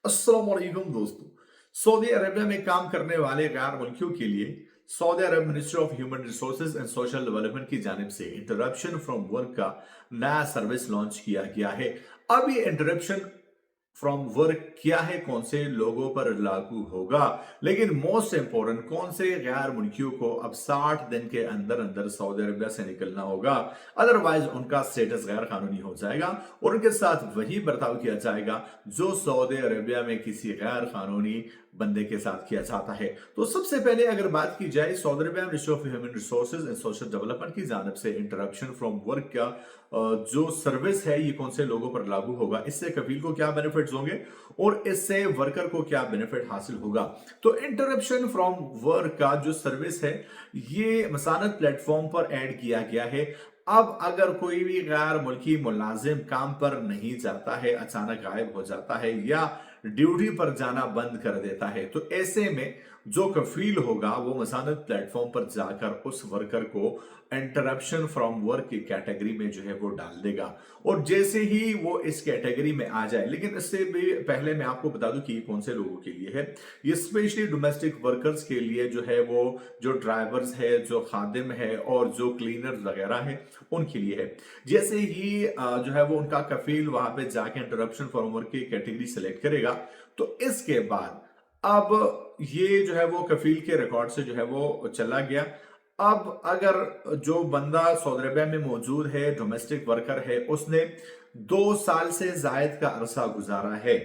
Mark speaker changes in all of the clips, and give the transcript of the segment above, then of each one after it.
Speaker 1: अस्सलाम वालेकुम दोस्तों। सऊदी अरेबिया में काम करने वाले गैर मुल्कियों के लिए Saudi Arab ministry of human resources and social development की जानिब से इंटरप्शन फ्रॉम वर्क का नया सर्विस लॉन्च किया गया है। अब ये इंटरप्शन फ्रॉम वर्क क्या है, कौन से लोगों पर लागू होगा, लेकिन मोस्ट इंपॉर्टेंट कौन से गैर मुल्कियों को अब 60 दिन के अंदर अंदर सऊदी अरबिया से निकलना होगा, अदरवाइज उनका स्टेटस गैर कानूनी हो जाएगा और उनके साथ वही बर्ताव किया जाएगा जो सऊदी अरेबिया में किसी गैर कानूनी बंदे के साथ किया जाता है। तो सबसे पहले अगर बात की जाए Saudi Arabia ministry of human resources and social development की जानिब से इंटरप्शन फ्रॉम वर्क का जो सर्विस है ये कौन से लोगों पर लागू होगा, इससे कफील को क्या बेनिफिट्स होंगे और इससे वर्कर को क्या बेनिफिट हासिल होगा। तो इंटरप्शन फ्रॉम वर्क का जो सर्विस है ये मसानत प्लेटफॉर्म पर ऐड किया गया है। अब अगर कोई भी गैर मुल्की मुलाजिम काम पर नहीं जाता है, अचानक गायब हो जाता है या ड्यूटी पर जाना बंद कर देता है, तो ऐसे में जो कफील होगा वो मसानत प्लेटफॉर्म पर जाकर उस वर्कर को इंटरप्शन फ्रॉम वर्क की कैटेगरी में जो है वो डाल देगा और जैसे ही वो इस कैटेगरी में आ जाए, लेकिन इससे भी पहले मैं आपको बता दूं कि ये कौन से लोगों के लिए है। ये स्पेशली डोमेस्टिक वर्कर्स के लिए जो है वो जो ड्राइवर्स है, जो खादिम है और जो क्लीनर वगैरह है उनके लिए है। जैसे ही जो है वो उनका कफील वहां पे जाके इंटरप्शन फ्रॉम वर्क की कैटेगरी सेलेक्ट करेगा, तो इसके बाद अब ये जो है वो कफील के रिकॉर्ड से जो है वो चला गया। अब अगर जो बंदा सऊदी अरबिया में मौजूद है, डोमेस्टिक वर्कर है, उसने 2 साल से जायद का अरसा गुजारा है,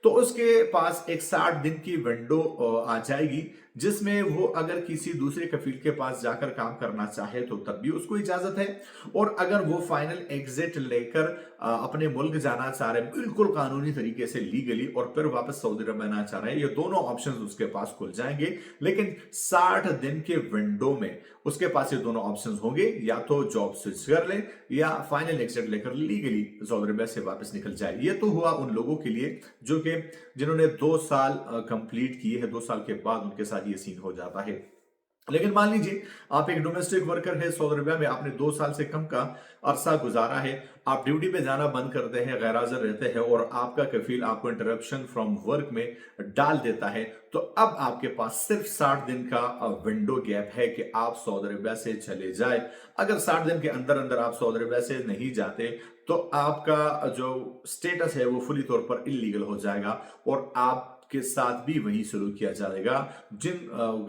Speaker 1: तो उसके पास एक 60 दिन की विंडो आ जाएगी जिसमें वो अगर किसी दूसरे कफील के पास जाकर काम करना चाहे तो तब भी उसको इजाजत है। और अगर वो फाइनल एग्जिट लेकर अपने मुल्क जाना चाह रहे हैं बिल्कुल कानूनी तरीके से लीगली और फिर वापस सऊदी अरब में आना चाह रहे हैं, ये दोनों ऑप्शंस उसके पास खुल जाएंगे। लेकिन 60 दिन के विंडो में उसके पास ये दोनों ऑप्शंस होंगे, या तो जॉब स्विच कर ले या फाइनल एग्जिट लेकर लीगली सऊदी अरबिया से वापस निकल जाए। ये तो हुआ उन लोगों के लिए जो कि जिन्होंने 2 साल कंप्लीट किए हैं, 2 साल के बाद उनके साथ ये सीन हो जाता है। लेकिन मान लीजिए आप एक डोमेस्टिक वर्कर है सऊदी अरबिया में, आपने 2 साल से कम का अरसा गुजारा है, आप ड्यूटी पे जाना बंद करते हैं, गैर हाजिर रहते हैं और आपका कफील आपको इंटरप्शन फ्रॉम वर्क में डाल देता है, तो अब आपके पास सिर्फ 60 दिन का विंडो गैप है कि आप सऊदी अरबिया से चले जाए। अगर 60 दिन के अंदर अंदर आप सऊदी अरबिया से नहीं जाते तो आपका जो स्टेटस है वो फुली तौर पर इलीगल हो जाएगा और आप के साथ भी वही सलूक किया जाएगा जिन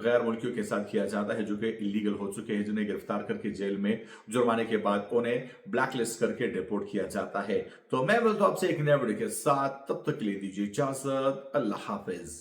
Speaker 1: गैर मुल्कियों के साथ किया जाता है जो कि इलीगल हो चुके हैं, जिन्हें गिरफ्तार करके जेल में जुर्माने के बाद उन्हें ब्लैकलिस्ट करके डिपोर्ट किया जाता है। तो मैं मिलता हूं आपसे एक नए वीडियो के साथ, तब तक ले दीजिए इजाजत। अल्लाह हाफिज।